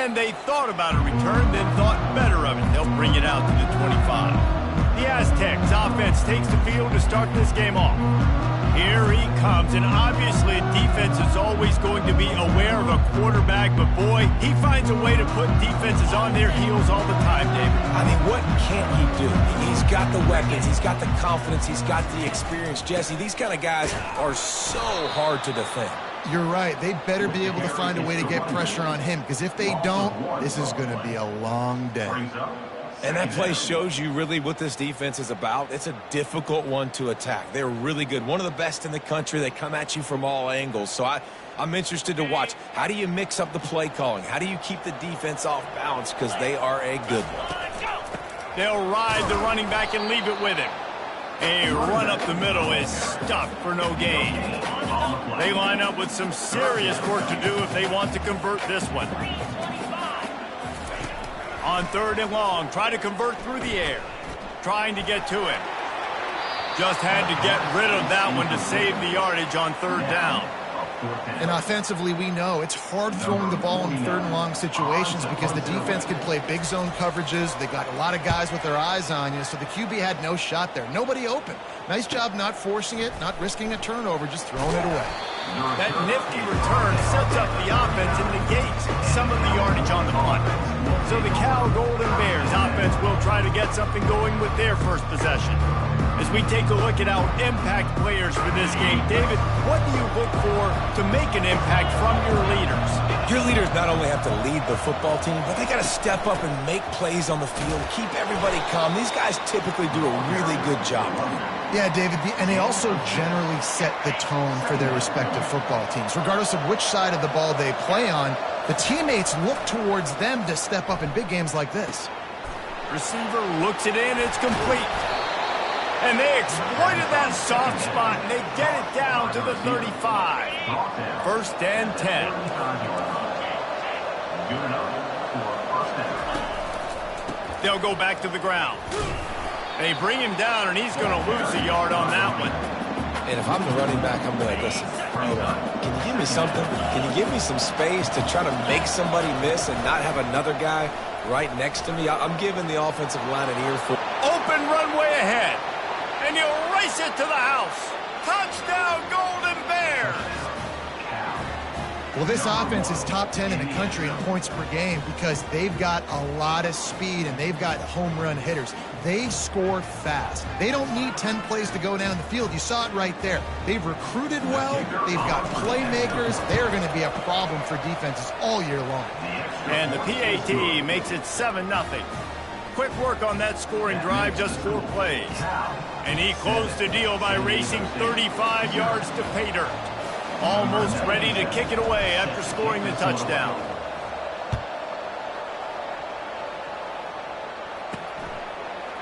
And they thought about a return, then thought better of it. They'll bring it out to the 25. The Aztecs offense takes the field to start this game off. Here he comes, and obviously defense is always going to be aware of a quarterback, but boy, he finds a way to put defenses on their heels all the time, David. I mean, what can't he do? He's got the weapons, he's got the confidence, he's got the experience. Jesse, these kind of guys are so hard to defend. You're right. They'd better be able to find a way to get pressure on him, because if they don't, this is going to be a long day. And that play shows you really what this defense is about. It's a difficult one to attack. They're really good. One of the best in the country. They come at you from all angles. So I'm interested to watch. How do you mix up the play calling? How do you keep the defense off balance? Because they are a good one. They'll ride the running back and leave it with him. A run up the middle is stuck for no gain. They line up with some serious work to do if they want to convert this one. On 3rd and long, try to convert through the air. Trying to get to him. Just had to get rid of that one to save the yardage on 3rd down. And offensively, we know it's hard throwing the ball in 3rd and long situations because the defense can play big zone coverages. They got a lot of guys with their eyes on you, so the QB had no shot there. Nobody open. Nice job not forcing it, not risking a turnover, just throwing it away. That nifty return sets up the offense and negates some of the yardage on the punt. So the Cal Golden Bears offense will try to get something going with their first possession. As we take a look at our impact players for this game, David, what do you look for to make an impact from your leaders? Your leaders not only have to lead the football team, but they got to step up and make plays on the field, keep everybody calm. These guys typically do a really good job of it. Yeah, David, and they also generally set the tone for their respective football teams. Regardless of which side of the ball they play on, the teammates look towards them to step up in big games like this. Receiver looks it in, it's complete. And they exploited that soft spot, and they get it down to the 35. 1st and 10. They'll go back to the ground. They bring him down, and he's going to lose a yard on that one. And if I'm the running back, I'm going to listen. Can you give me something? Can you give me some space to try to make somebody miss and not have another guy right next to me? I'm giving the offensive line an earful. Open runway ahead. And he'll race it to the house. Touchdown, Golden Bears! Well, this offense is top 10 in the country in points per game because they've got a lot of speed and they've got home run hitters. They score fast. They don't need 10 plays to go down the field. You saw it right there. They've recruited well. They've got playmakers. They're going to be a problem for defenses all year long. And the PAT makes it 7-0. Quick work on that scoring drive, just 4 plays. And he closed the deal by racing 35 yards to pay dirt. Almost ready to kick it away after scoring the touchdown.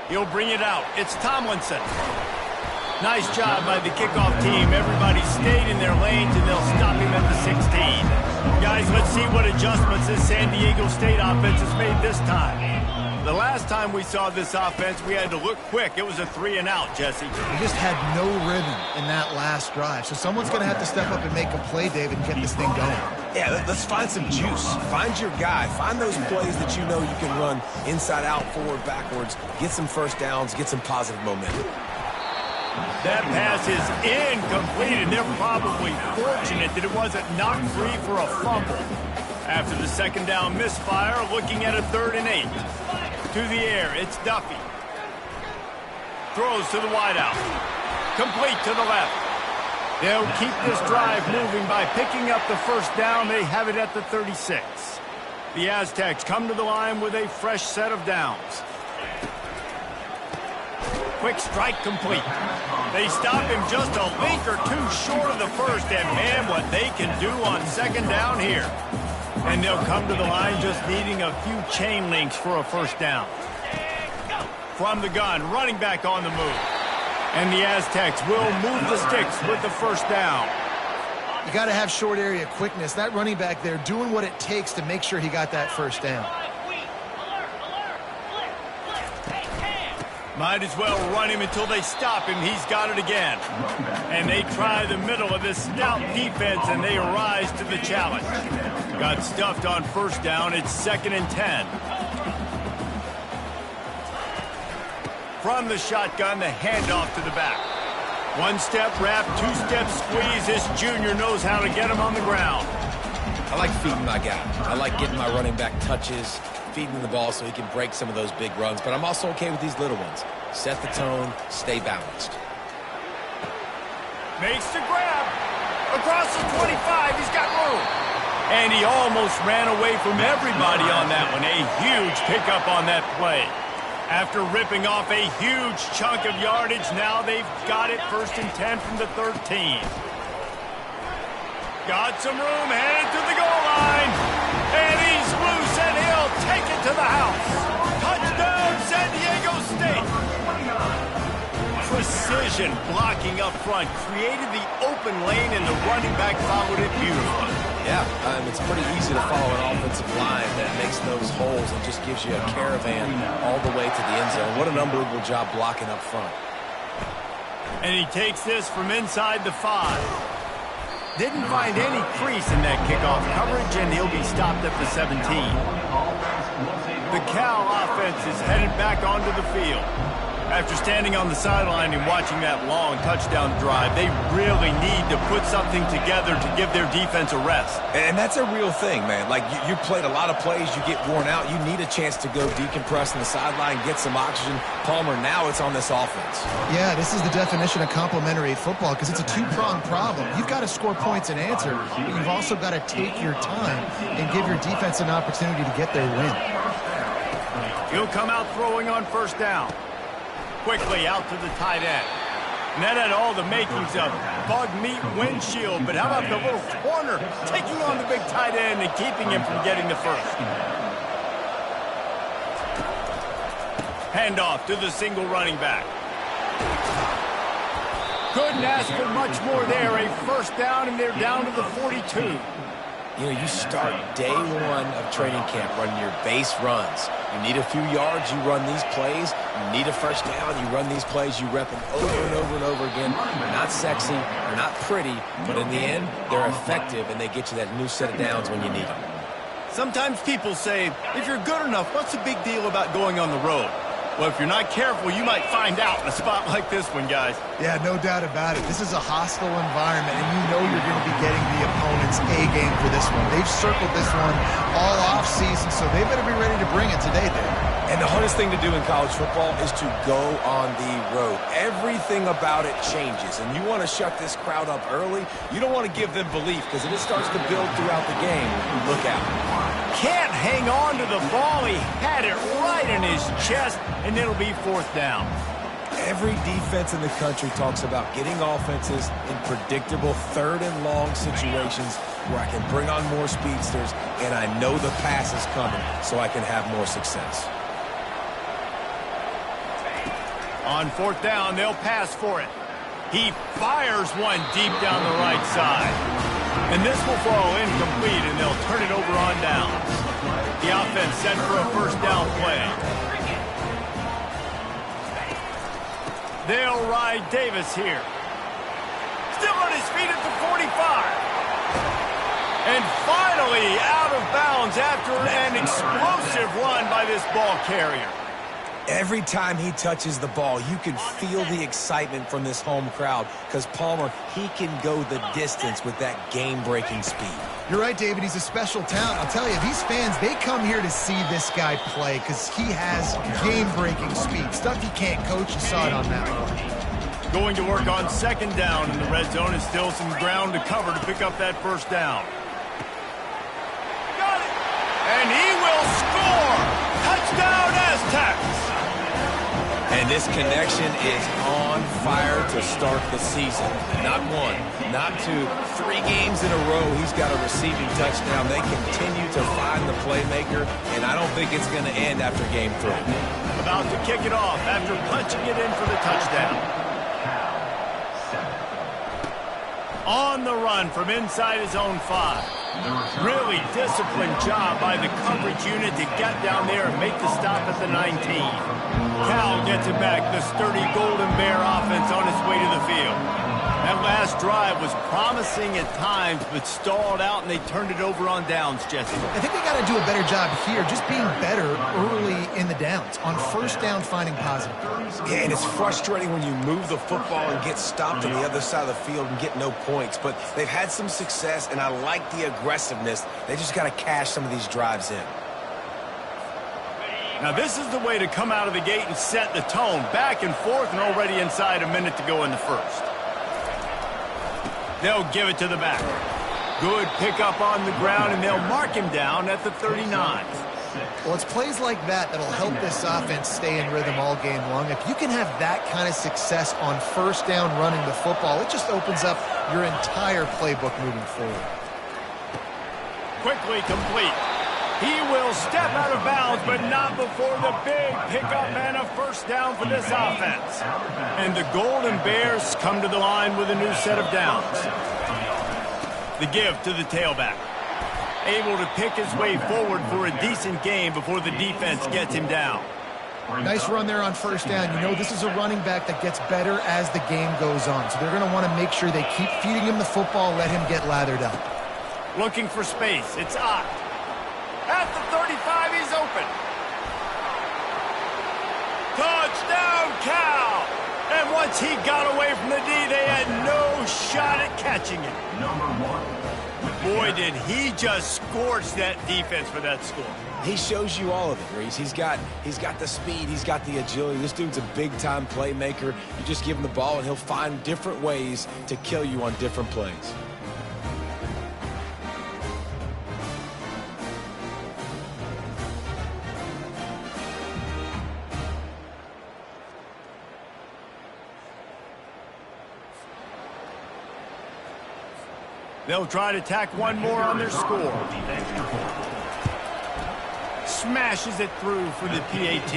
He'll bring it out. It's Tomlinson. Nice job by the kickoff team. Everybody stayed in their lanes, and they'll stop him at the 16. Guys, let's see what adjustments this San Diego State offense has made this time. The last time we saw this offense, we had to look quick. It was a 3-and-out, Jesse. We just had no rhythm in that last drive. So someone's going to have to step up and make a play, David, and get this thing going. Yeah, let's find some juice. Find your guy. Find those plays that you know you can run inside out, forward, backwards. Get some first downs. Get some positive momentum. That pass is incomplete, and they're probably fortunate that it wasn't knocked free for a fumble. After the 2nd down misfire, looking at a 3rd and 8. To the air, it's Duffy. Throws to the wideout. Complete to the left. They'll keep this drive moving by picking up the 1st down. They have it at the 36. The Aztecs come to the line with a fresh set of downs. Quick strike complete. They stop him just a link or 2 short of the 1st, and man, what they can do on 2nd down here. And they'll come to the line just needing a few chain links for a 1st down. From the gun, running back on the move. And the Aztecs will move the sticks with the 1st down. You got to have short area quickness. That running back there doing what it takes to make sure he got that 1st down. Might as well run him until they stop him. He's got it again. And they try the middle of this stout defense, and they rise to the challenge. Got stuffed on first down. It's 2nd and 10. From the shotgun, the handoff to the back. One-step wrap, two-step squeeze. This junior knows how to get him on the ground. I like feeding my guy. I like getting my running back touches, feeding him the ball so he can break some of those big runs. But I'm also okay with these little ones. Set the tone, stay balanced. Makes the grab. Across the 25, he's got room. And he almost ran away from everybody on that one. A huge pickup on that play. After ripping off a huge chunk of yardage, now they've got it 1st and 10 from the 13. Got some room, headed to the goal line. And he's loose, and he'll take it to the house. Touchdown, San Diego State. Precision blocking up front created the open lane, and the running back followed it beautifully. Yeah, it's pretty easy to follow an offensive line that makes those holes and just gives you a caravan all the way to the end zone. What an unbelievable job blocking up front. And he takes this from inside the 5. Didn't find any crease in that kickoff coverage, and he'll be stopped at the 17. The Cal offense is headed back onto the field. After standing on the sideline and watching that long touchdown drive, they really need to put something together to give their defense a rest. And that's a real thing, man. Like, you played a lot of plays, you get worn out, you need a chance to go decompress on the sideline, get some oxygen. Palmer, now it's on this offense. Yeah, this is the definition of complementary football because it's a two-pronged problem. You've got to score points and answer, but you've also got to take your time and give your defense an opportunity to get their win. He'll come out throwing on first down. Quickly out to the tight end. And that had all the makings of bug meat windshield, but how about the little corner taking on the big tight end and keeping him from getting the first? Handoff to the single running back. Couldn't ask for much more there. A first down, and they're down to the 42. You know, you start day one of training camp running your base runs. You need a few yards, you run these plays. You need a first down, you run these plays. You rep them over and over and over again. They're not sexy, they're not pretty, but in the end, they're effective, and they get you that new set of downs when you need them. Sometimes people say, if you're good enough, what's the big deal about going on the road? Well, if you're not careful, you might find out in a spot like this one, guys. Yeah, no doubt about it. This is a hostile environment, and you know you're going to be getting the opponent's A-game for this one. They've circled this one all off-season, so they better be ready to bring it today, Dave. And the hardest thing to do in college football is to go on the road. Everything about it changes, and you want to shut this crowd up early. You don't want to give them belief, because if it starts to build throughout the game, look out. Can't hang on to the ball. He had it right in his chest, and it'll be fourth down. Every defense in the country talks about getting offenses in predictable third and long situations where I can bring on more speedsters, and I know the pass is coming, so I can have more success. On fourth down, they'll pass for it. He fires one deep down the right side. And this will fall incomplete, and they'll turn it over on downs. The offense set for a first down play. They'll ride Davis here. Still on his feet at the 45. And finally out of bounds after an explosive run by this ball carrier. Every time he touches the ball, you can feel the excitement from this home crowd because Palmer, he can go the distance with that game-breaking speed. You're right, David. He's a special talent. I'll tell you, these fans, they come here to see this guy play because he has game-breaking speed. Stuff you can't coach. You saw it on that one. Going to work on second down in the red zone is still some ground to cover to pick up that first down. Got it! And he will score! Touchdown, Aztecs! And this connection is on fire to start the season. Not one, not two, 3 games in a row he's got a receiving touchdown. They continue to find the playmaker, and I don't think it's going to end after game 3. About to kick it off after punching it in for the touchdown. On the run from inside his own 5. Really disciplined job by the coverage unit to get down there and make the stop at the 19. Cal gets it back, the sturdy Golden Bear offense on its way to the field. That last drive was promising at times, but stalled out, and they turned it over on downs, Jesse. I think they got to do a better job here, just being better early in the downs, on first down finding positive. Yeah, and it's frustrating when you move the football and get stopped on the other side of the field and get no points. But they've had some success, and I like the aggressiveness. They just got to cash some of these drives in. Now, this is the way to come out of the gate and set the tone. Back and forth, and already inside a minute to go in the first. They'll give it to the back. Good pickup on the ground, and they'll mark him down at the 39. Well, it's plays like that that'll help this offense stay in rhythm all game long. If you can have that kind of success on first down running the football, it just opens up your entire playbook moving forward. Quickly complete. He will step out of bounds, but not before the big pickup and a first down for this offense. And the Golden Bears come to the line with a new set of downs. The give to the tailback. Able to pick his way forward for a decent gain before the defense gets him down. Nice run there on first down. You know, this is a running back that gets better as the game goes on. So they're going to want to make sure they keep feeding him the football, let him get lathered up. Looking for space. It's Ott. At the 35, he's open. Touchdown, Cal! And once he got away from the D, they had no shot at catching him. Boy, did he just scorch that defense for that score. He shows you all of it, Reese. He's got the speed. He's got the agility. This dude's a big-time playmaker. You just give him the ball, and he'll find different ways to kill you on different plays. They'll try to tack one more on their score. Smashes it through for the PAT.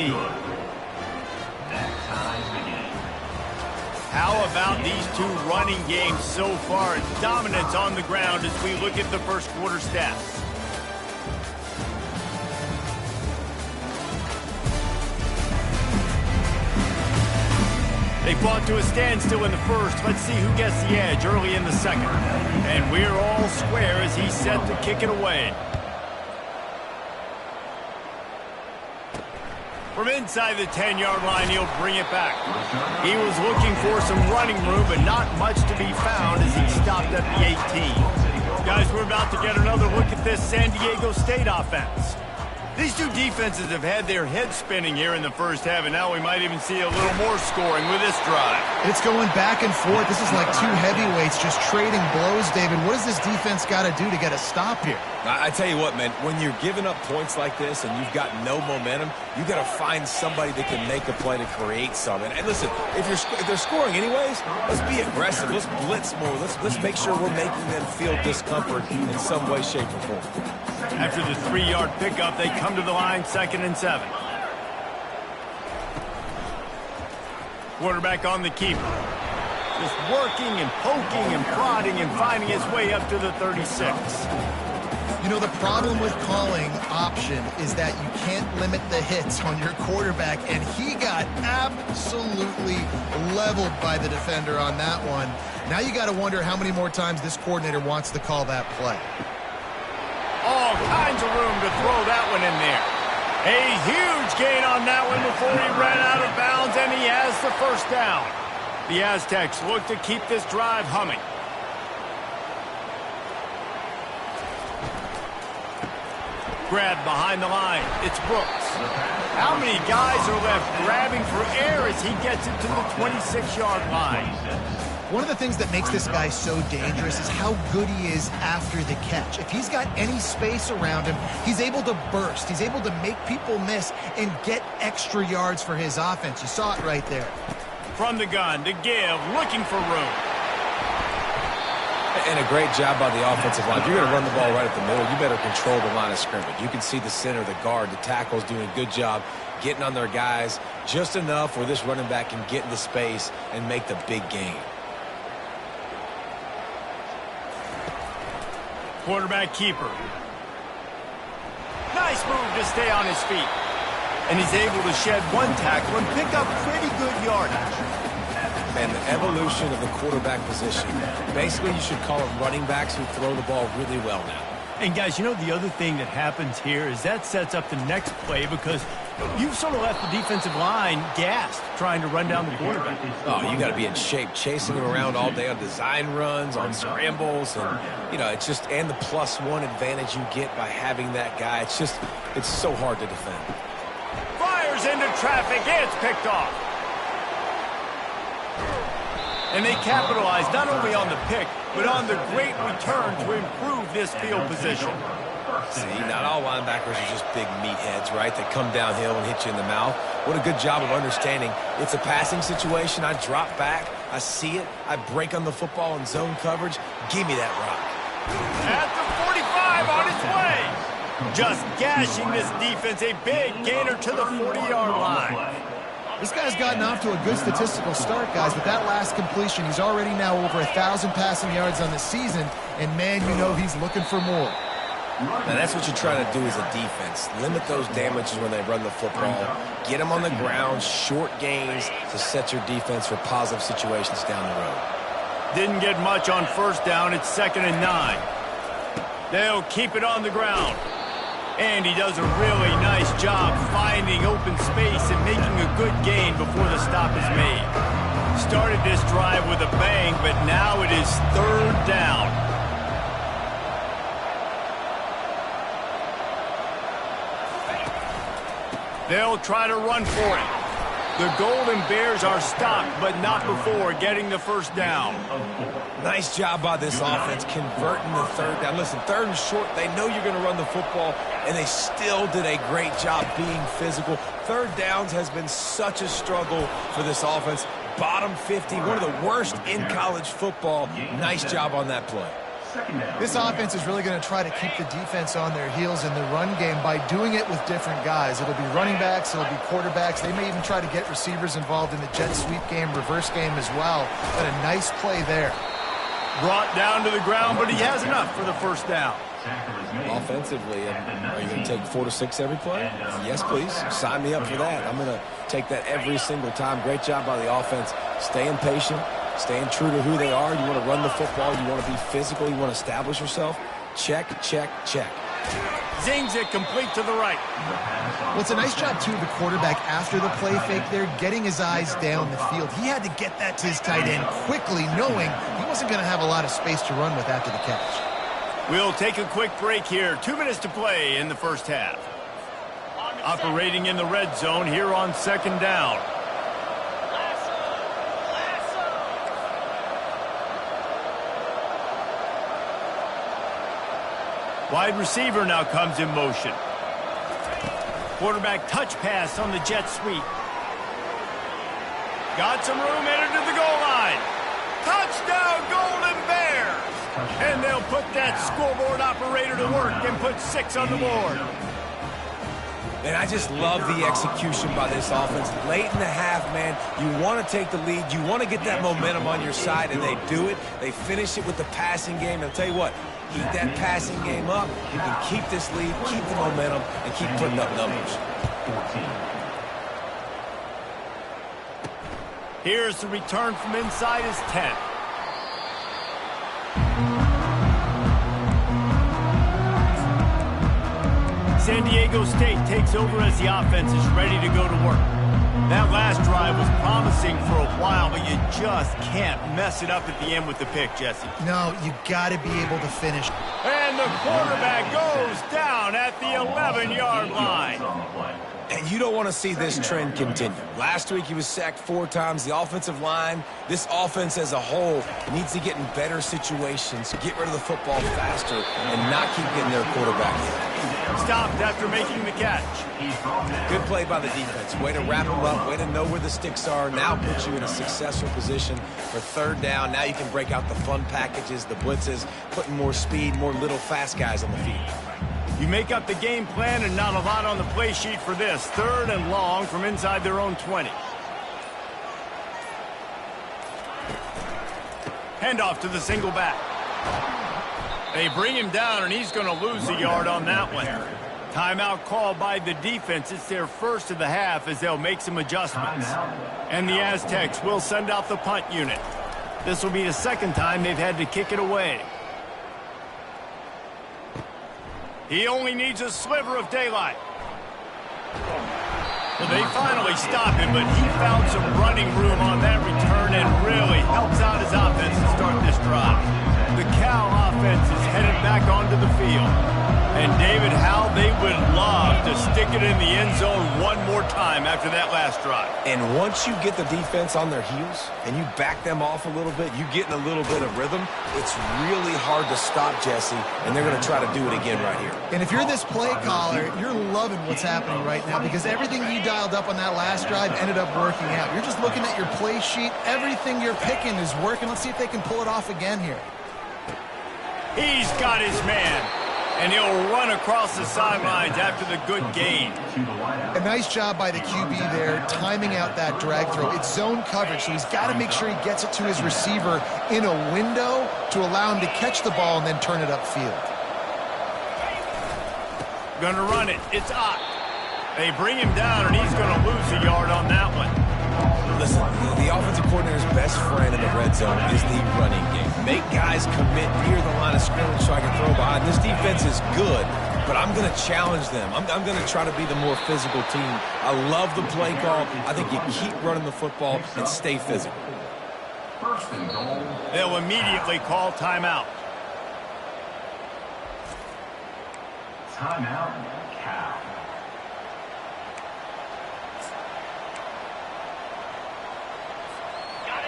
How about these two running games so far? Dominance on the ground as we look at the first quarter stats. They fought to a standstill in the first. Let's see who gets the edge early in the second. And we're all square as he's set to kick it away. From inside the 10-yard line, he'll bring it back. He was looking for some running room, but not much to be found as he stopped at the 18. Guys, we're about to get another look at this San Diego State offense. These two defenses have had their heads spinning here in the first half, and now we might even see a little more scoring with this drive. It's going back and forth. This is like two heavyweights just trading blows, David. What does this defense got to do to get a stop here? I tell you what, man, when you're giving up points like this and you've got no momentum, you got to find somebody that can make a play to create something. And listen, if they're scoring anyways, let's be aggressive. Let's blitz more. Let's make sure we're making them feel discomfort in some way, shape, or form. After the 3-yard pickup, they come to the line, 2nd and 7. Quarterback on the keeper. Just working and poking and prodding and finding his way up to the 36. You know, the problem with calling option is that you can't limit the hits on your quarterback, and he got absolutely leveled by the defender on that one. Now you got to wonder how many more times this coordinator wants to call that play. All kinds of room to throw that one in there. A huge gain on that one before he ran out of bounds, and he has the first down. The Aztecs look to keep this drive humming. Grab behind the line. It's Brooks. How many guys are left grabbing for air as he gets it to the 26-yard line? One of the things that makes this guy so dangerous is how good he is after the catch. If he's got any space around him, he's able to burst. He's able to make people miss and get extra yards for his offense. You saw it right there. From the gun to give, looking for room. And a great job by the offensive line. If you're going to run the ball right at the middle, you better control the line of scrimmage. You can see the center, the guard, the tackles doing a good job getting on their guys just enough where this running back can get into space and make the big gain. Quarterback keeper. Nice move to stay on his feet. And he's able to shed one tackle and pick up pretty good yardage. And the evolution of the quarterback position. Basically, you should call them running backs who throw the ball really well now. And guys, you know, the other thing that happens here is that sets up the next play because you've sort of left the defensive line gassed trying to run down the quarterback. Oh, you got to be in shape, chasing him around all day on design runs, on scrambles, and, you know, it's just, and the +1 advantage you get by having that guy. It's just, it's so hard to defend. Fires into traffic, it's picked off. And they capitalize not only on the pick, but on the great return to improve this field position. See, not all linebackers are just big meatheads, right, that come downhill and hit you in the mouth. What a good job of understanding. It's a passing situation. I drop back. I see it. I break on the football in zone coverage. Give me that rock. At the 45 on its way. Just gashing this defense. A big gainer to the 40-yard line. This guy's gotten off to a good statistical start, guys. With that last completion, he's already now over 1,000 passing yards on the season. And, man, you know he's looking for more. Now, that's what you try to do as a defense. Limit those damages when they run the football. Get them on the ground, short gains to set your defense for positive situations down the road. Didn't get much on first down. It's 2nd and 9. They'll keep it on the ground. And he does a really nice job finding open space and making a good gain before the stop is made. Started this drive with a bang, but now it is 3rd down. They'll try to run for it. The Golden Bears are stopped, but not before getting the first down. Nice job by this offense converting the 3rd down. Listen, 3rd and short, they know you're going to run the football, and they still did a great job being physical. 3rd downs has been such a struggle for this offense. Bottom 50, one of the worst in college football. Nice job on that play. This offense is really going to try to keep the defense on their heels in the run game by doing it with different guys. It'll be running backs, it'll be quarterbacks. They may even try to get receivers involved in the jet sweep game, reverse game as well. But a nice play there. Brought down to the ground, but he has enough for the first down. Offensively, are you going to take 4 to 6 every play? Yes, please. Sign me up for that. I'm going to take that every single time. Great job by the offense. Staying patient. Staying true to who they are. You want to run the football. You want to be physical. You want to establish yourself. Check, check, check. Zings it complete to the right. Well, it's a nice job, too, of the quarterback after the play fake there, getting his eyes down the field. He had to get that to his tight end quickly, knowing he wasn't going to have a lot of space to run with after the catch. We'll take a quick break here. 2 minutes to play in the first half. Operating in the red zone here on 2nd down. Wide receiver now comes in motion. Quarterback touch pass on the jet sweep. Got some room, headed to the goal line. Touchdown, Golden Bears! And they'll put that scoreboard operator to work and put 6 on the board. And I just love the execution by this offense. Late in the half, man, you want to take the lead. You want to get that momentum on your side, and they do it. They finish it with the passing game. And I'll tell you what, keep that passing game up. You can keep this lead, keep the momentum, and keep putting up numbers. Here's the return from inside his 10. San Diego State takes over as the offense is ready to go to work. That last drive was promising for a while, but you just can't mess it up at the end with the pick, Jesse. No, you got to be able to finish. And the quarterback goes down at the 11-yard line. And you don't want to see this trend continue. Last week he was sacked 4 times. The offensive line, this offense as a whole, needs to get in better situations, get rid of the football faster, and not keep getting their quarterback hit. Stopped after making the catch. Good play by the defense. Way to wrap them up, way to know where the sticks are. Now puts you in a successful position for 3rd down. Now you can break out the fun packages, the blitzes, putting more speed, more little fast guys on the field. You make up the game plan and not a lot on the play sheet for this. 3rd and long from inside their own 20. Handoff to the single back. They bring him down, and he's going to lose a yard on that one. Timeout called by the defense. It's their first of the half as they'll make some adjustments. And the Aztecs will send out the punt unit. This will be the second time they've had to kick it away. He only needs a sliver of daylight. Well, they finally stop him, but he found some running room on that return and really helps out his offense to start this drive. The Cal offense is headed back onto the field. And, David, how they would love to stick it in the end zone one more time after that last drive. And once you get the defense on their heels and you back them off a little bit, you get in a little bit of rhythm, it's really hard to stop Jesse, and they're going to try to do it again right here. And if you're this play caller, you're loving what's happening right now because everything you dialed up on that last drive ended up working out. You're just looking at your play sheet. Everything you're picking is working. Let's see if they can pull it off again here. He's got his man. And he'll run across the sidelines after the good gain. A nice job by the QB there, timing out that drag throw. It's zone coverage, so he's got to make sure he gets it to his receiver in a window to allow him to catch the ball and then turn it upfield. Gonna run it. It's Ott. They bring him down, and he's going to lose a yard on that one. Listen, the offensive coordinator's best friend in the red zone is the running game. Make guys commit near the line of scrimmage so I can throw behind. This defense is good, but I'm going to challenge them. I'm going to try to be the more physical team. I love the play call. I think you keep running the football and stay physical. They'll immediately call timeout. Timeout, Cal.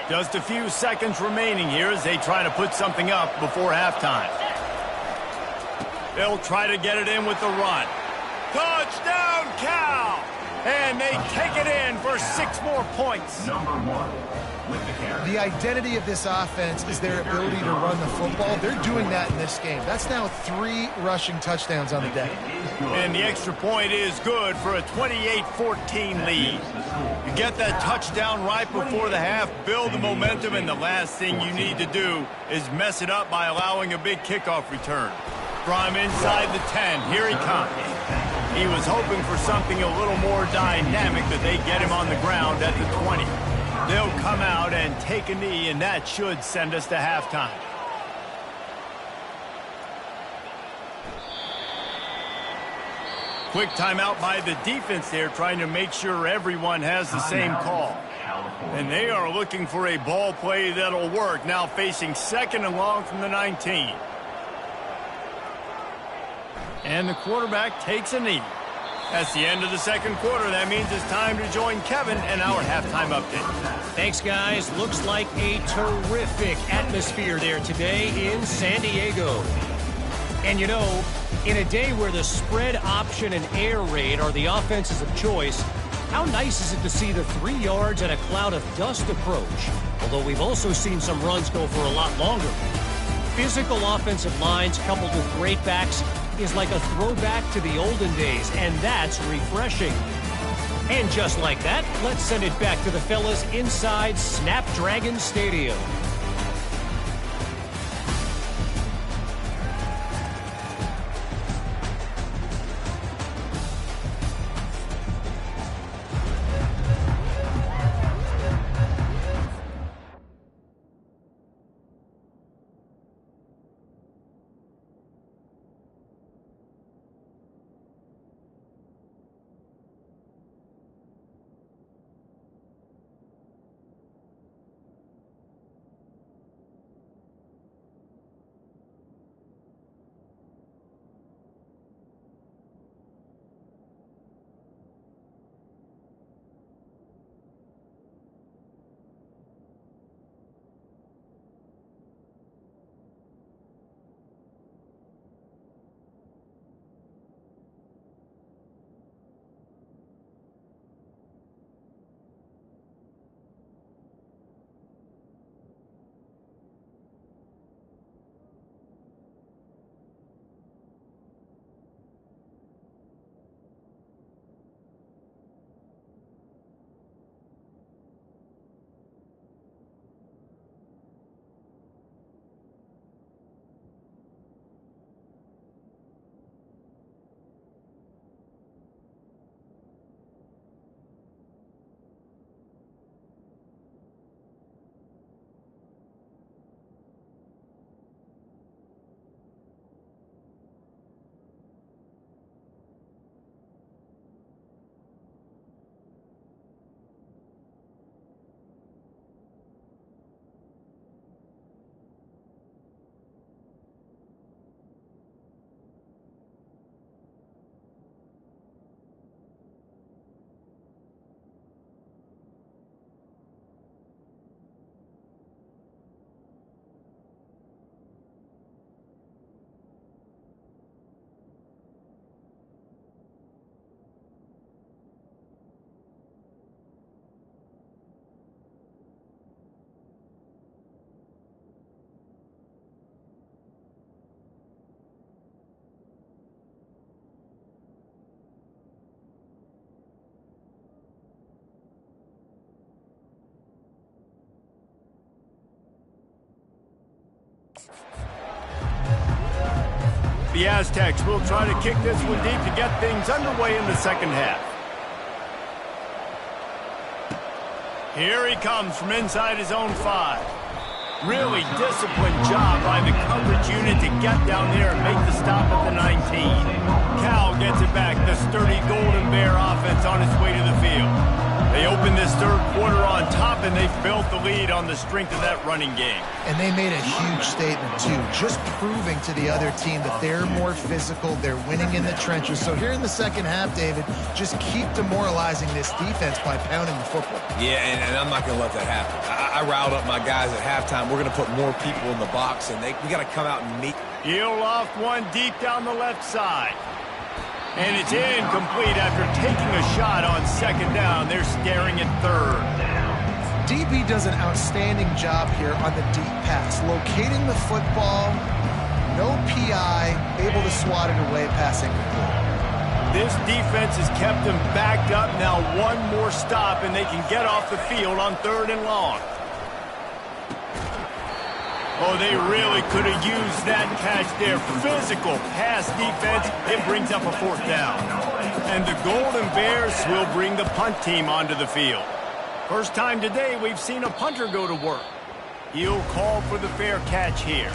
Just a few seconds remaining here as they try to put something up before halftime. They'll try to get it in with the run. Touchdown, Cal! And they take it in for 6 more points. Number 1 with the carry. The identity of this offense is their ability to run the football. They're doing that in this game. That's now 3 rushing touchdowns on the day. And the extra point is good for a 28-14 lead. You get that touchdown right before the half, build the momentum, and the last thing you need to do is mess it up by allowing a big kickoff return. From inside the 10, here he comes. He was hoping for something a little more dynamic, but they get him on the ground at the 20. They'll come out and take a knee, and that should send us to halftime. Quick timeout by the defense there, trying to make sure everyone has the same call. And they are looking for a ball play that'll work, now facing 2nd and long from the 19. And the quarterback takes a knee. That's the end of the second quarter. That means it's time to join Kevin and our halftime update. Thanks, guys. Looks like a terrific atmosphere there today in San Diego. And, you know, in a day where the spread option and air raid are the offenses of choice, how nice is it to see the 3 yards and a cloud of dust approach? Although we've also seen some runs go for a lot longer. Physical offensive lines coupled with great backs is like a throwback to the olden days, and that's refreshing. And just like that, let's send it back to the fellas inside Snapdragon Stadium. The Aztecs will try to kick this one deep to get things underway in the second half. Here he comes from inside his own 5. Really disciplined job by the coverage unit to get down there and make the stop at the 19. Cal gets it back. The sturdy Golden Bear offense on its way to the field. They open this third quarter on top, and they've built the lead on the strength of that running game. And they made a huge statement, too, just proving to the other team that they're more physical, they're winning in the trenches. So here in the second half, David, just keep demoralizing this defense by pounding the football. Yeah, and I'm not going to let that happen. I riled up my guys at halftime. We're going to put more people in the box, and we got to come out and meet. He'll loft one deep down the left side. And it's incomplete after taking a shot on second down. They're staring at third. DB does an outstanding job here on the deep pass, locating the football, no PI, able to swat it away, passing incomplete. This defense has kept them backed up. Now one more stop, and they can get off the field on 3rd and long. Oh, they really could have used that catch there. Physical pass defense. It brings up a 4th down. And the Golden Bears will bring the punt team onto the field. First time today we've seen a punter go to work. He'll call for the fair catch here.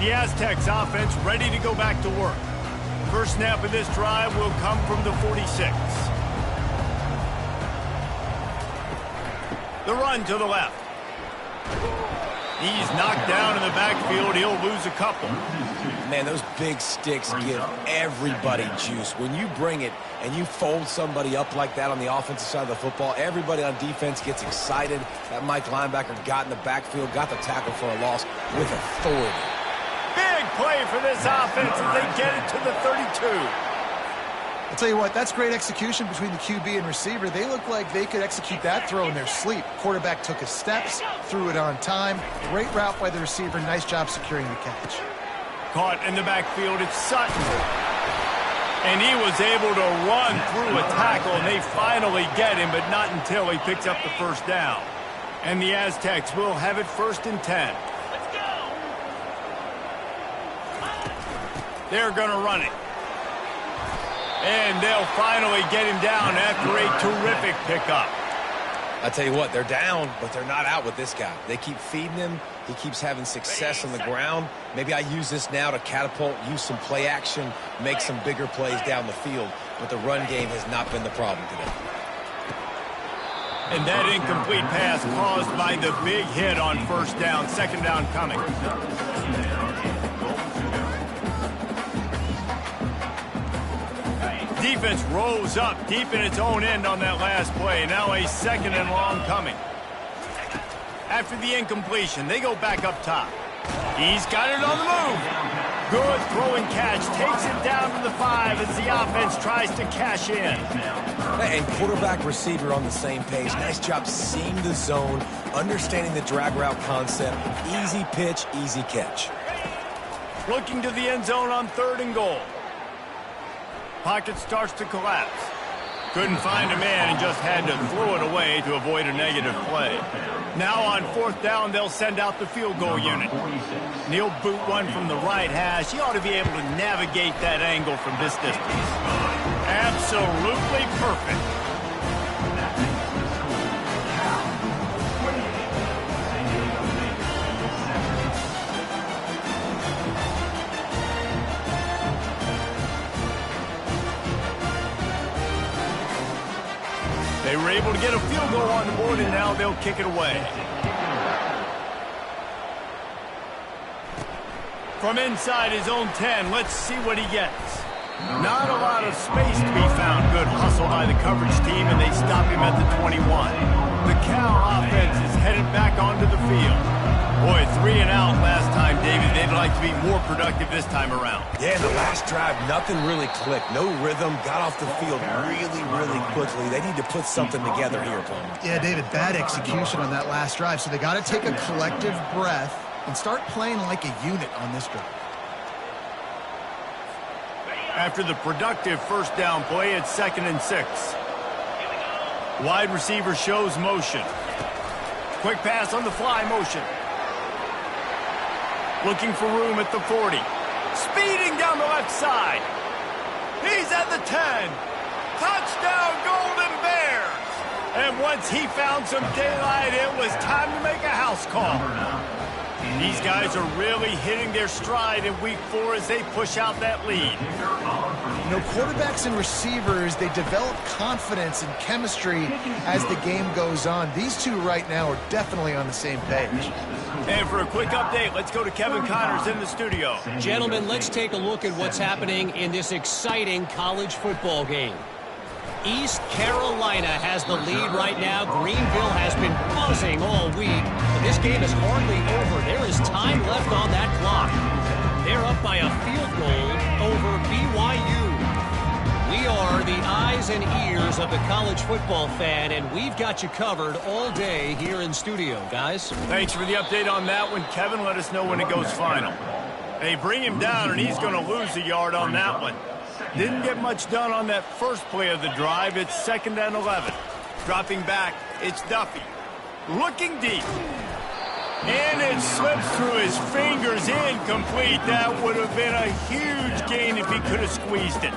The Aztecs offense ready to go back to work. First snap of this drive will come from the 46. The run to the left. He's knocked down in the backfield. He'll lose a couple. Man, those big sticks give everybody juice. When you bring it and you fold somebody up like that on the offensive side of the football, everybody on defense gets excited. That Mike linebacker got in the backfield, got the tackle for a loss with authority. Big play for this offense as they get it to the 32. I'll tell you what, that's great execution between the QB and receiver. They look like they could execute that throw in their sleep. Quarterback took his steps, threw it on time. Great route by the receiver. Nice job securing the catch. Caught in the backfield, it's Sutton. And he was able to run through a tackle, and they finally get him, but not until he picks up the first down. And the Aztecs will have it 1st and 10. They're going to run it. And they'll finally get him down after a terrific pickup. I tell you what, they're down, but they're not out with this guy. They keep feeding him. He keeps having success on the ground. Maybe I use this now to catapult, use some play action, make some bigger plays down the field. But the run game has not been the problem today. And that incomplete pass caused by the big hit on 1st down. 2nd down coming. Defense rose up deep in its own end on that last play. Now a 2nd and long coming. After the incompletion, they go back up top. He's got it on the move. Good throw and catch. Takes it down to the 5 as the offense tries to cash in. And quarterback receiver on the same page. Nice job seeing the zone, understanding the drag route concept. Easy pitch, easy catch. Looking to the end zone on 3rd and goal. Pocket starts to collapse. Couldn't find a man and just had to throw it away to avoid a negative play. Now on 4th down, they'll send out the field goal unit. He'll boot one from the right hash. He ought to be able to navigate that angle from this distance. Absolutely perfect. They were able to get a field goal on the board, and now they'll kick it away. From inside his own 10, let's see what he gets. Not a lot of space to be found. Good hustle by the coverage team, and they stop him at the 21. The Cal offense is headed back onto the field. Boy, 3 and out last time, David. They'd like to be more productive this time around. Yeah, the last drive, nothing really clicked. No rhythm, got off the field really quickly. They need to put something together here, Paul. Yeah, David, bad execution on that last drive. So they got to take a collective breath and start playing like a unit on this drive. After the productive 1st down play, it's 2nd and 6. Wide receiver shows motion. Quick pass on the fly motion. Looking for room at the 40. Speeding down the left side. He's at the 10. Touchdown, Golden Bears. And once he found some daylight, it was time to make a house call. These guys are really hitting their stride in week 4 as they push out that lead. You know, quarterbacks and receivers, they develop confidence and chemistry as the game goes on. These two right now are definitely on the same page. And for a quick update, let's go to Kevin Connors in the studio. Gentlemen, let's take a look at what's happening in this exciting college football game. East Carolina has the lead right now. Greenville has been buzzing all week, but this game is hardly over. There is time left on that clock. They're up by a field goal over BYU. We are the eyes and ears of the college football fan, and we've got you covered all day here in studio, guys. Thanks for the update on that one, Kevin. Let us know when it goes final. They bring him down, and he's going to lose a yard on that one. Didn't get much done on that first play of the drive. It's 2nd and 11. Dropping back, it's Duffy. Looking deep. And it slips through his fingers, incomplete. That would have been a huge gain if he could have squeezed it.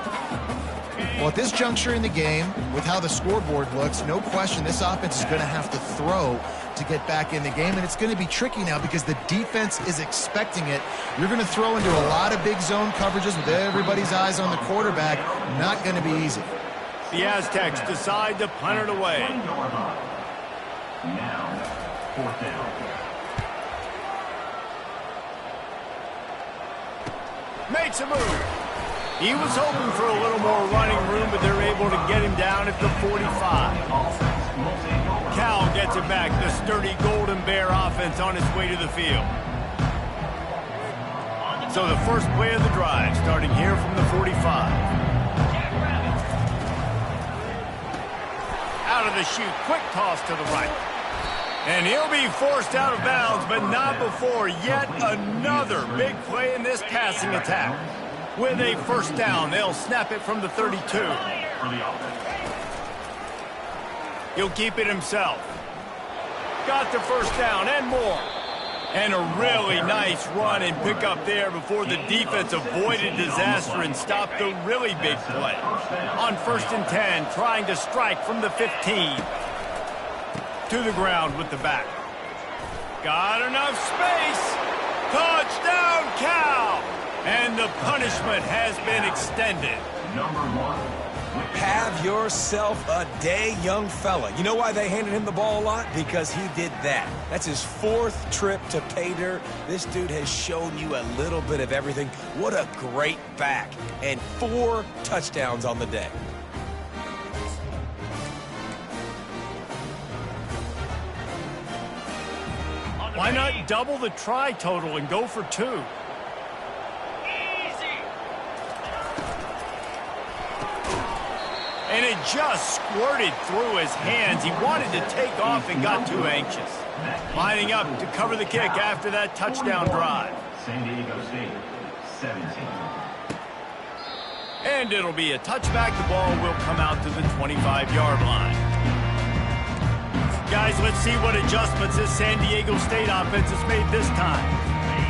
Well, at this juncture in the game, with how the scoreboard looks, no question this offense is going to have to throw to get back in the game, and it's going to be tricky now because the defense is expecting it. You're going to throw into a lot of big zone coverages with everybody's eyes on the quarterback. Not going to be easy. The Aztecs decide to punt it away. Now, 4th down. Makes a move. He was hoping for a little more running room, but they're able to get him down at the 45. Cal gets it back. The sturdy Golden Bear offense on its way to the field. So the first play of the drive, starting here from the 45. Out of the chute, quick toss to the right. And he'll be forced out of bounds, but not before yet another big play in this passing attack. With a first down, they'll snap it from the 32. He'll keep it himself. Got the first down and more. And a really nice run and pick up there before the defense avoided disaster and stopped the really big play. On 1st and 10, trying to strike from the 15. To the ground with the back. Got enough space. Touchdown, Cal. And the punishment has been extended. Number 1. Have yourself a day, young fella. You know why they handed him the ball a lot? Because he did that. That's his 4th trip to pay dirt. This dude has shown you a little bit of everything. What a great back. And 4 touchdowns on the day. Why not double the try total and go for 2? And it just squirted through his hands. He wanted to take off and got too anxious. Lining up to cover the kick after that touchdown drive. San Diego State, 17. And it'll be a touchback. The ball will come out to the 25-yard line. Guys, let's see what adjustments this San Diego State offense has made this time.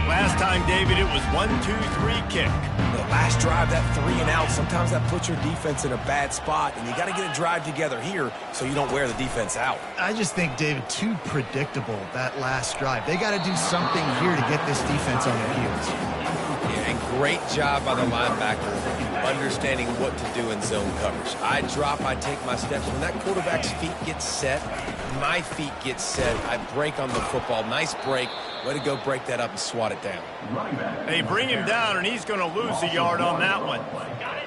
Last time, David, it was 1-2-3 kick. The last drive, that 3 and out, sometimes that puts your defense in a bad spot, and you got to get a drive together here so you don't wear the defense out. I just think, David, too predictable, that last drive. They got to do something here to get this defense on their heels. Yeah, and great job by the linebacker understanding what to do in zone coverage. I drop, I take my steps. When that quarterback's feet get set, my feet get set. I break on the football. Nice break. Way to go break that up and swat it down. They bring him down, and he's going to lose a yard on that one.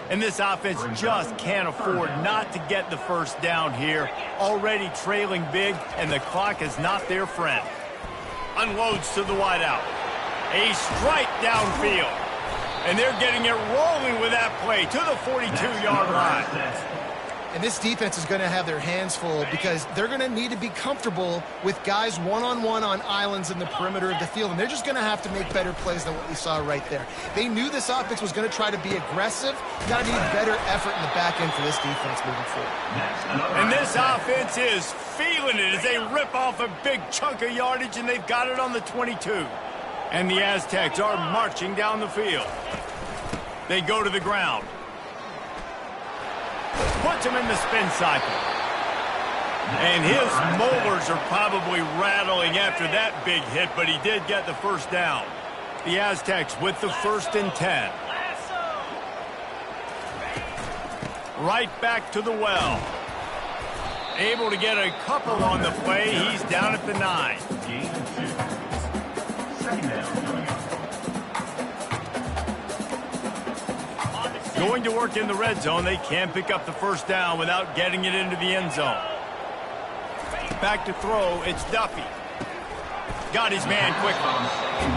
And this offense just can't afford not to get the first down here. Already trailing big, and the clock is not their friend. Unloads to the wideout. A strike downfield. And they're getting it rolling with that play to the 42-yard line. And this defense is going to have their hands full because they're going to need to be comfortable with guys one-on-one on islands in the perimeter of the field. And they're just going to have to make better plays than what we saw right there. They knew this offense was going to try to be aggressive. You got to need better effort in the back end for this defense moving forward. And this offense is feeling it as they rip off a big chunk of yardage, and they've got it on the 22. And the Aztecs are marching down the field. They go to the ground. Puts him in the spin cycle. And his molars are probably rattling after that big hit, but he did get the first down. The Aztecs with the 1st and 10. Right back to the well. Able to get a couple on the play. He's down at the 9. Going to work in the red zone. They can't pick up the first down without getting it into the end zone. Back to throw. It's Duffy. Got his man quickly.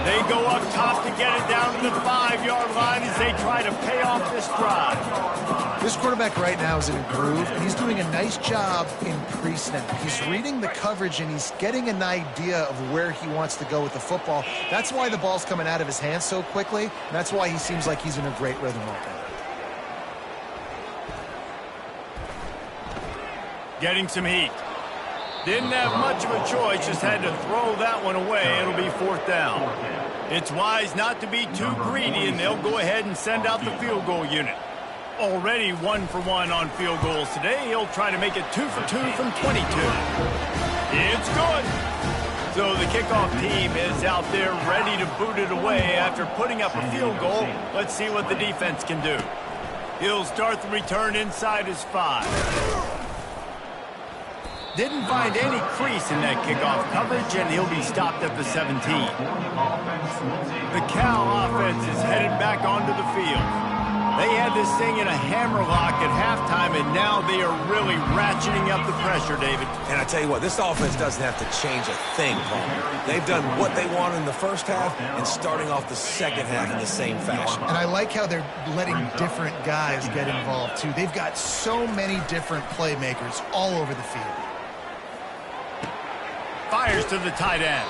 They go up top to get it down to the 5-yard line as they try to pay off this drive. This quarterback right now is in a groove, and he's doing a nice job in pre-snap. He's reading the coverage, and he's getting an idea of where he wants to go with the football. That's why the ball's coming out of his hands so quickly, and that's why he seems like he's in a great rhythm right now. Getting some heat. Didn't have much of a choice, just had to throw that one away. It'll be 4th down. It's wise not to be too greedy, and they'll go ahead and send out the field goal unit. Already 1 for 1 on field goals today. He'll try to make it 2 for 2 from 22. It's good. So the kickoff team is out there ready to boot it away after putting up a field goal. Let's see what the defense can do. He'll start the return inside his 5. Didn't find any crease in that kickoff coverage, and he'll be stopped at the 17. The Cal offense is headed back onto the field. They had this thing in a hammerlock at halftime, and now they are really ratcheting up the pressure, David. And I tell you what, this offense doesn't have to change a thing, Paul. They've done what they wanted in the first half and starting off the second half in the same fashion. And I like how they're letting different guys get involved, too. They've got so many different playmakers all over the field. Fires to the tight end.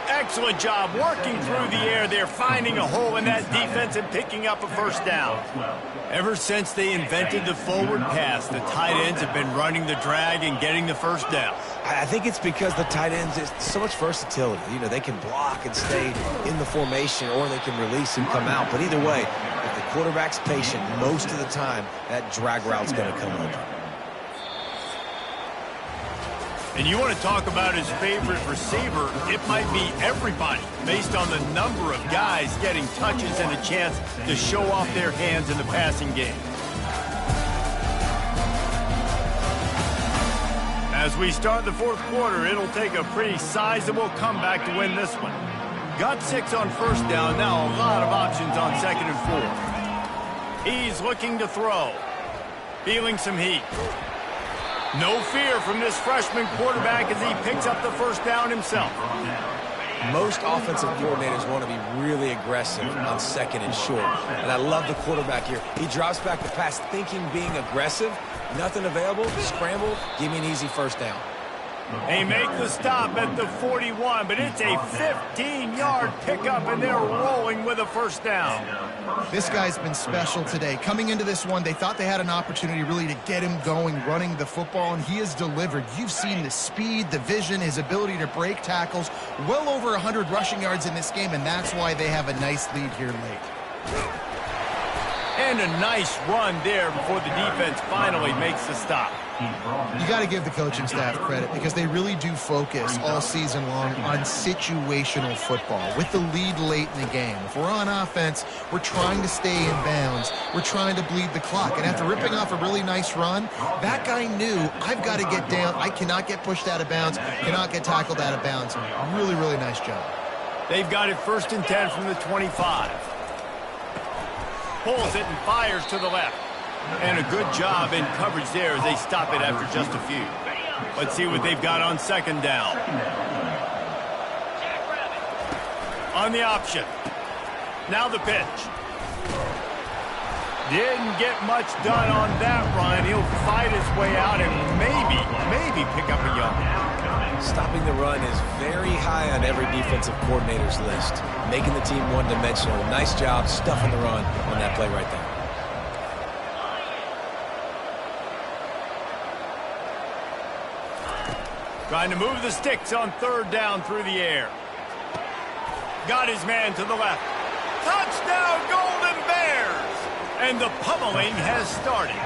Excellent job working through the air. They're finding a hole in that defense and picking up a first down. Ever since they invented the forward pass, the tight ends have been running the drag and getting the first down. I think it's because the tight ends, is so much versatility. You know, they can block and stay in the formation, or they can release and come out. But either way, if the quarterback's patient, most of the time, that drag route's going to come open. And you want to talk about his favorite receiver, it might be everybody, based on the number of guys getting touches and a chance to show off their hands in the passing game. As we start the 4th quarter, it'll take a pretty sizable comeback to win this one. Got 6 on first down, now a lot of options on 2nd and 4. He's looking to throw. Feeling some heat. No fear from this freshman quarterback as he picks up the first down himself. Most offensive coordinators want to be really aggressive on 2nd and short. And I love the quarterback here. He drops back the pass thinking being aggressive. Nothing available, scramble, give me an easy first down. They make the stop at the 41, but it's a 15-yard pickup, and they're rolling with a first down. This guy's been special today. Coming into this one, they thought they had an opportunity really to get him going, running the football, and he has delivered. You've seen the speed, the vision, his ability to break tackles. Well over 100 rushing yards in this game, and that's why they have a nice lead here late. And a nice run there before the defense finally makes the stop. You got to give the coaching staff credit because they really do focus all season long on situational football. With the lead late in the game, if we're on offense, we're trying to stay in bounds. We're trying to bleed the clock. And after ripping off a really nice run, that guy knew, I've got to get down. I cannot get pushed out of bounds, cannot get tackled out of bounds. Really, really nice job. They've got it 1st and 10 from the 25. Pulls it and fires to the left. And a good job in coverage there as they stop it after just a few. Let's see what they've got on 2nd down. On the option. Now the pitch. Didn't get much done on that run. He'll fight his way out and maybe pick up a yard. Stopping the run is very high on every defensive coordinator's list. Making the team one-dimensional. Nice job stuffing the run on that play right there. Trying to move the sticks on 3rd down through the air. Got his man to the left. Touchdown, Golden Bears! And the pummeling has started.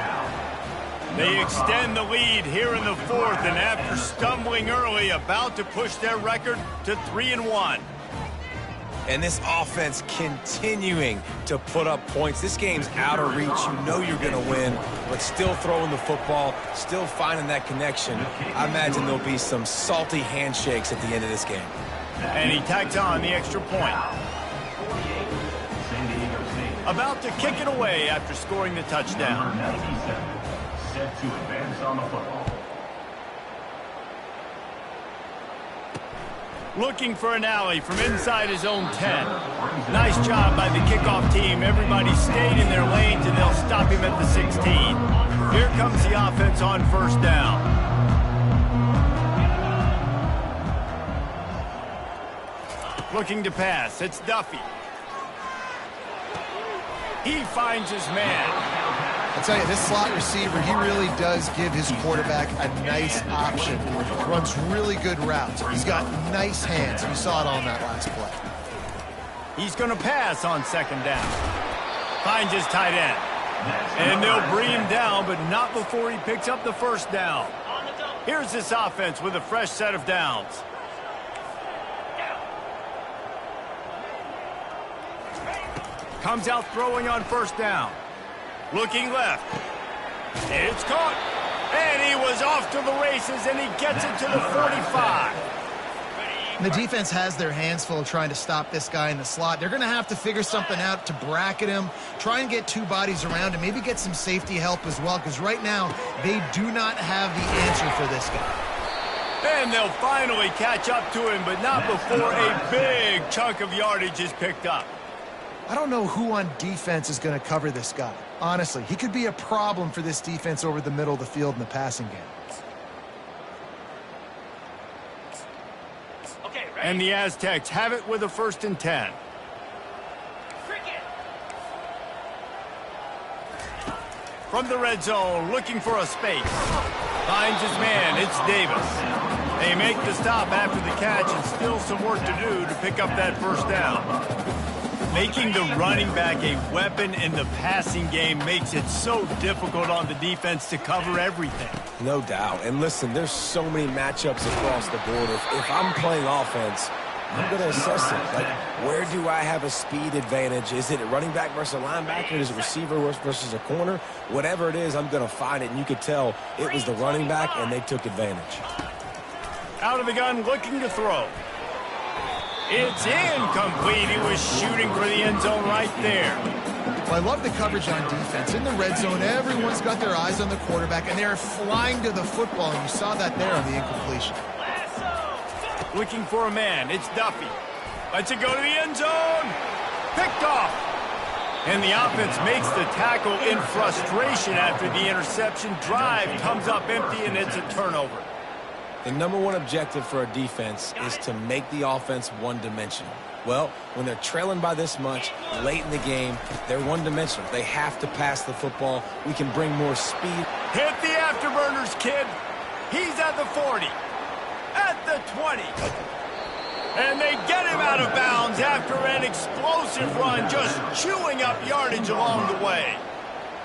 They extend the lead here in the fourth, and after stumbling early, about to push their record to 3-1. And this offense continuing to put up points. This game's out of reach. You know you're going to win, but still throwing the football, still finding that connection. I imagine there'll be some salty handshakes at the end of this game. And he tacks on the extra point. About to kick it away after scoring the touchdown. Set to advance on the football. Looking for an alley from inside his own 10. Nice job by the kickoff team. Everybody stayed in their lanes, and they'll stop him at the 16. Here comes the offense on first down. Looking to pass. It's Duffy. He finds his man. I'll tell you, this slot receiver, he really does give his quarterback a nice option. Runs really good routes. He's got nice hands. You saw it on that last play. He's going to pass on second down. Finds his tight end. And they'll bring him down, but not before he picks up the first down. Here's this offense with a fresh set of downs. Comes out throwing on first down. Looking left. It's caught. And he was off to the races, and he gets it to the 45. The defense has their hands full trying to stop this guy in the slot. They're going to have to figure something out to bracket him, try and get two bodies around him, maybe get some safety help as well, because right now they do not have the answer for this guy. And they'll finally catch up to him, but not before a big chunk of yardage is picked up. I don't know who on defense is going to cover this guy. Honestly, he could be a problem for this defense over the middle of the field in the passing game. Okay, And the Aztecs have it with a 1st and 10. From the red zone, looking for a space. Finds his man, it's Davis. They make the stop after the catch, and still some work to do to pick up that first down. Making the running back a weapon in the passing game makes it so difficult on the defense to cover everything. No doubt. And listen, there's so many matchups across the board. If I'm playing offense, I'm going to assess it. Like, where do I have a speed advantage? Is it a running back versus a linebacker? Is it a receiver versus a corner? Whatever it is, I'm going to find it. And you could tell it was the running back, and they took advantage. Out of the gun, looking to throw. It's incomplete. He was shooting for the end zone right there. Well, I love the coverage on defense. In the red zone, everyone's got their eyes on the quarterback, and they're flying to the football, and you saw that there on the incompletion. Looking for a man. It's Duffy. Lets it go to the end zone. Picked off. And the offense makes the tackle in frustration after the interception. Drive comes up empty, and it's a turnover. The number one objective for a defense is to make the offense one-dimensional. Well, when they're trailing by this much late in the game, they're one-dimensional. They have to pass the football. We can bring more speed. Hit the afterburners, kid. He's at the 40. At the 20. And they get him out of bounds after an explosive run, just chewing up yardage along the way.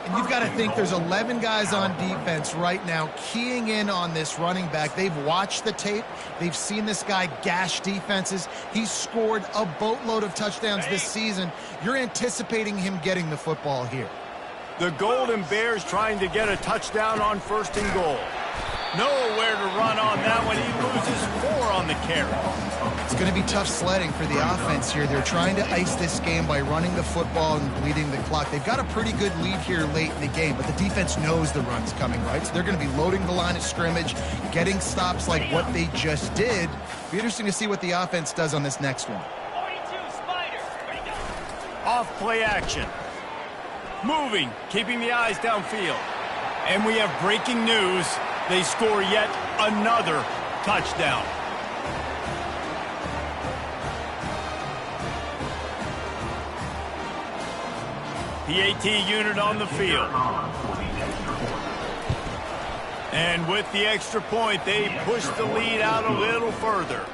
And you've got to think there's 11 guys on defense right now keying in on this running back. They've watched the tape. They've seen this guy gash defenses. He's scored a boatload of touchdowns this season. You're anticipating him getting the football here. The Golden Bears trying to get a touchdown on 1st and goal. Nowhere to run on that one. He loses 4 on the carry. It's going to be tough sledding for the offense here. They're trying to ice this game by running the football and bleeding the clock. They've got a pretty good lead here late in the game, but the defense knows the run's coming, right? So they're going to be loading the line of scrimmage, getting stops like what they just did. Be interesting to see what the offense does on this next one. Off play action. Moving, keeping the eyes downfield. And we have breaking news. They score yet another touchdown. PAT unit on the field. And with the extra point, they push the lead out a little further.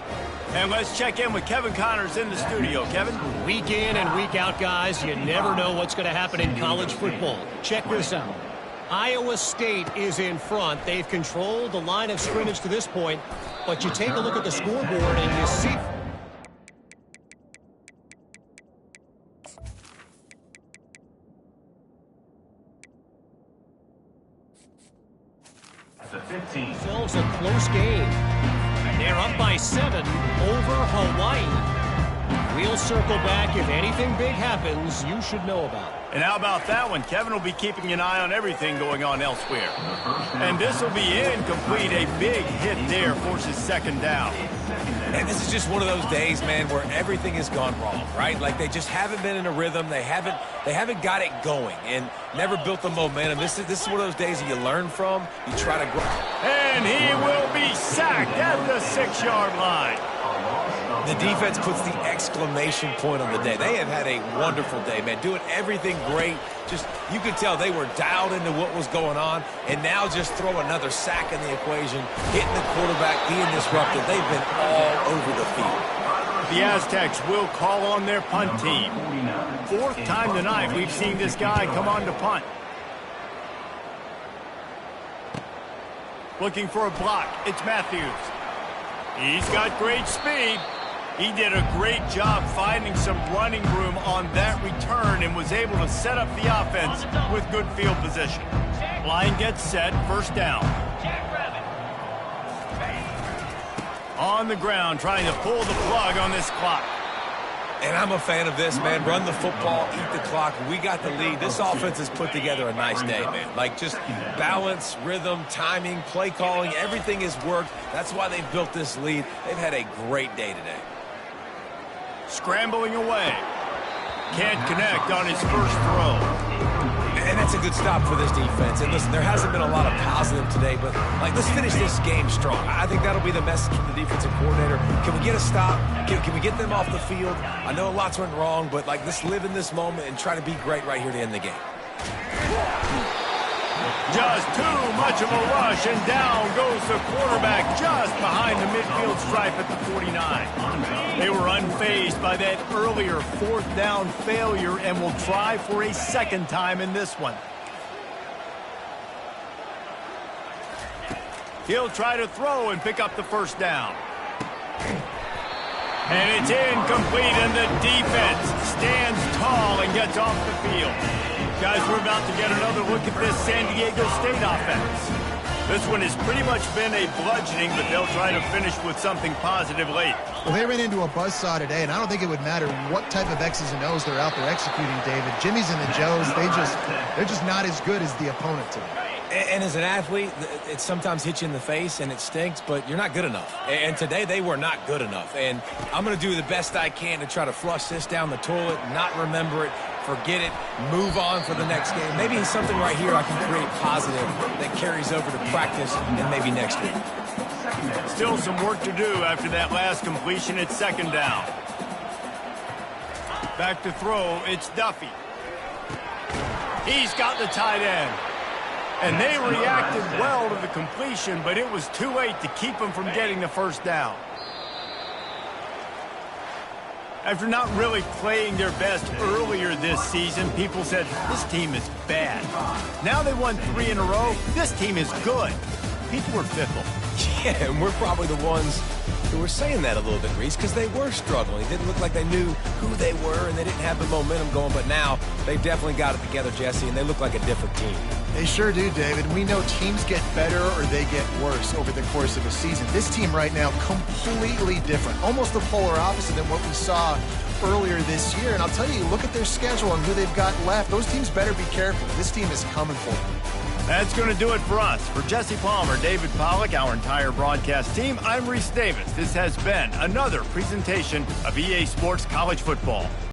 And let's check in with Kevin Connors in the studio. Kevin? Week in and week out, guys, you never know what's going to happen in college football. Check this out. Iowa State is in front. They've controlled the line of scrimmage to this point, but you take a look at the scoreboard and you see... The 15. Themselves a close game. They're up by 7 over Hawaii. We'll circle back. If anything big happens, you should know about it. And how about that one? Kevin will be keeping an eye on everything going on elsewhere. And this will be incomplete. A big hit there forces second down. And this is just one of those days, man, where everything has gone wrong, right? Like they just haven't been in a rhythm. They haven't got it going and never built the momentum. This is one of those days that you learn from. You try to grow. And he will be sacked at the 6-yard line. The defense puts the exclamation point on the day. They have had a wonderful day, man, doing everything great. Just, you could tell they were dialed into what was going on, and now just throw another sack in the equation, hitting the quarterback, being disrupted. They've been all over the field. The Aztecs will call on their punt team. 4th time tonight we've seen this guy come on to punt. Looking for a block. It's Matthews. He's got great speed. He did a great job finding some running room on that return and was able to set up the offense with good field position. Line gets set, first down. On the ground, trying to pull the plug on this clock. And I'm a fan of this, man. Run the football, eat the clock. We got the lead. This offense has put together a nice day, man. Like just balance, rhythm, timing, play calling, everything has worked. That's why they've built this lead. They've had a great day today. Scrambling away. Can't connect on his first throw. And that's a good stop for this defense. And listen, there hasn't been a lot of positive today, but like, let's finish this game strong. I think that'll be the message from the defensive coordinator. Can we get a stop? Can we get them off the field? I know lots went wrong, but like, let's live in this moment and try to be great right here to end the game. Just too much of a rush, and down goes the quarterback just behind the midfield stripe at the 49. They were unfazed by that earlier 4th down failure and will try for a second time in this one. He'll try to throw and pick up the first down. And it's incomplete, and the defense stands tall and gets off the field. Guys, we're about to get another look at this San Diego State offense. This one has pretty much been a bludgeoning, but they'll try to finish with something positive late. Well, they ran into a buzzsaw today, and I don't think it would matter what type of X's and O's they're out there executing, David. Jimmy's and the Joes, they're just not as good as the opponent today. And as an athlete, it sometimes hits you in the face and it stinks, but you're not good enough. And today they were not good enough. And I'm going to do the best I can to try to flush this down the toilet, not remember it, forget it, move on for the next game. Maybe something right here I can create positive that carries over to practice and maybe next week. Still some work to do after that last completion. It's second down. Back to throw, it's Duffy. He's got the tight end. And they reacted well to the completion, but it was too late to keep them from getting the first down. After not really playing their best earlier this season, people said, this team is bad. Now they won 3 in a row. This team is good. People were fickle. Yeah, and we're probably the ones who were saying that a little bit, Reese, because they were struggling. It didn't look like they knew who they were, and they didn't have the momentum going. But now they've definitely got it together, Jesse, and they look like a different team. They sure do, David. We know teams get better or they get worse over the course of a season. This team right now, completely different. Almost the polar opposite than what we saw earlier this year. And I'll tell you, look at their schedule and who they've got left. Those teams better be careful. This team is coming for them. That's going to do it for us. For Jesse Palmer, David Pollack, our entire broadcast team, I'm Reese Davis. This has been another presentation of EA Sports College Football.